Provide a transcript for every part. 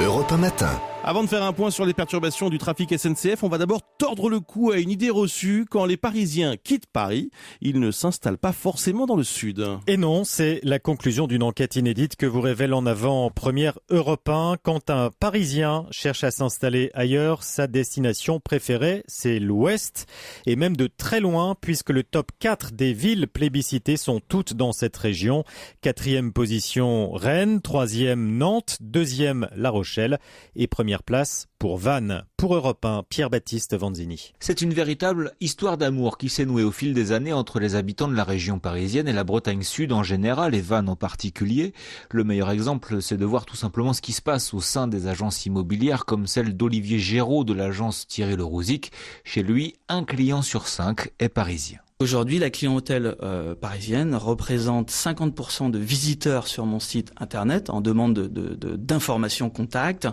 Europe 1 matin. Avant de faire un point sur les perturbations du trafic SNCF, on va d'abord tordre le cou à une idée reçue. Quand les Parisiens quittent Paris, ils ne s'installent pas forcément dans le sud. Et non, c'est la conclusion d'une enquête inédite que vous révèle en avant-première Europe 1. Quand un Parisien cherche à s'installer ailleurs, sa destination préférée, c'est l'Ouest. Et même de très loin, puisque le top 4 des villes plébiscitées sont toutes dans cette région. 4e position, Rennes. 3e, Nantes. 2e, La Rochelle. Et première place pour Vannes. Pour Europe 1, Pierre-Baptiste Vanzini. C'est une véritable histoire d'amour qui s'est nouée au fil des années entre les habitants de la région parisienne et la Bretagne Sud en général et Vannes en particulier. Le meilleur exemple, c'est de voir tout simplement ce qui se passe au sein des agences immobilières comme celle d'Olivier Géraud de l'agence Thierry Le Rouzic. Chez lui, 1 client sur 5 est parisien. Aujourd'hui, la clientèle parisienne représente 50% de visiteurs sur mon site internet en demande d'informations contact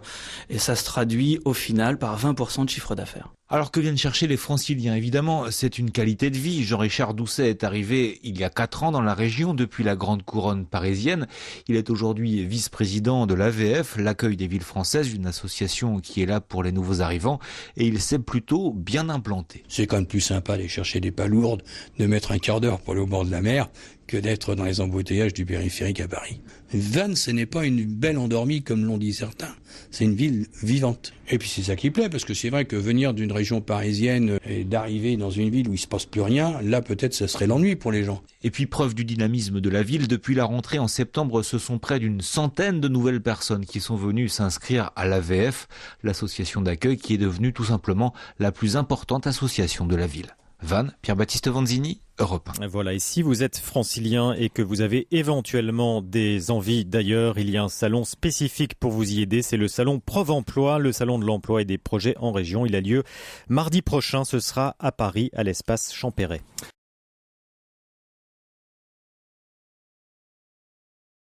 et ça se traduit au final par 20% de chiffre d'affaires. Alors que viennent chercher les franciliens? Évidemment, c'est une qualité de vie. Jean-Richard Doucet est arrivé il y a 4 ans dans la région depuis la grande couronne parisienne. Il est aujourd'hui vice-président de l'AVF, l'accueil des villes françaises, une association qui est là pour les nouveaux arrivants, et il s'est plutôt bien implanté. C'est quand même plus sympa d'aller chercher des palourdes, de mettre un quart d'heure pour aller au bord de la mer, que d'être dans les embouteillages du périphérique à Paris. Vannes, ce n'est pas une belle endormie comme l'ont dit certains. C'est une ville vivante. Et puis c'est ça qui plaît, parce que c'est vrai que venir d'une région parisienne et d'arriver dans une ville où il se passe plus rien, là peut-être ce serait l'ennui pour les gens. Et puis preuve du dynamisme de la ville, depuis la rentrée en septembre, ce sont près d'une centaine de nouvelles personnes qui sont venues s'inscrire à l'AVF, l'association d'accueil qui est devenue tout simplement la plus importante association de la ville. Vannes, Pierre-Baptiste Vanzini, Europe 1. Voilà, et si vous êtes francilien et que vous avez éventuellement des envies d'ailleurs, il y a un salon spécifique pour vous y aider, c'est le salon Prov-Emploi, le salon de l'emploi et des projets en région. Il a lieu mardi prochain, ce sera à Paris, à l'espace Champéret.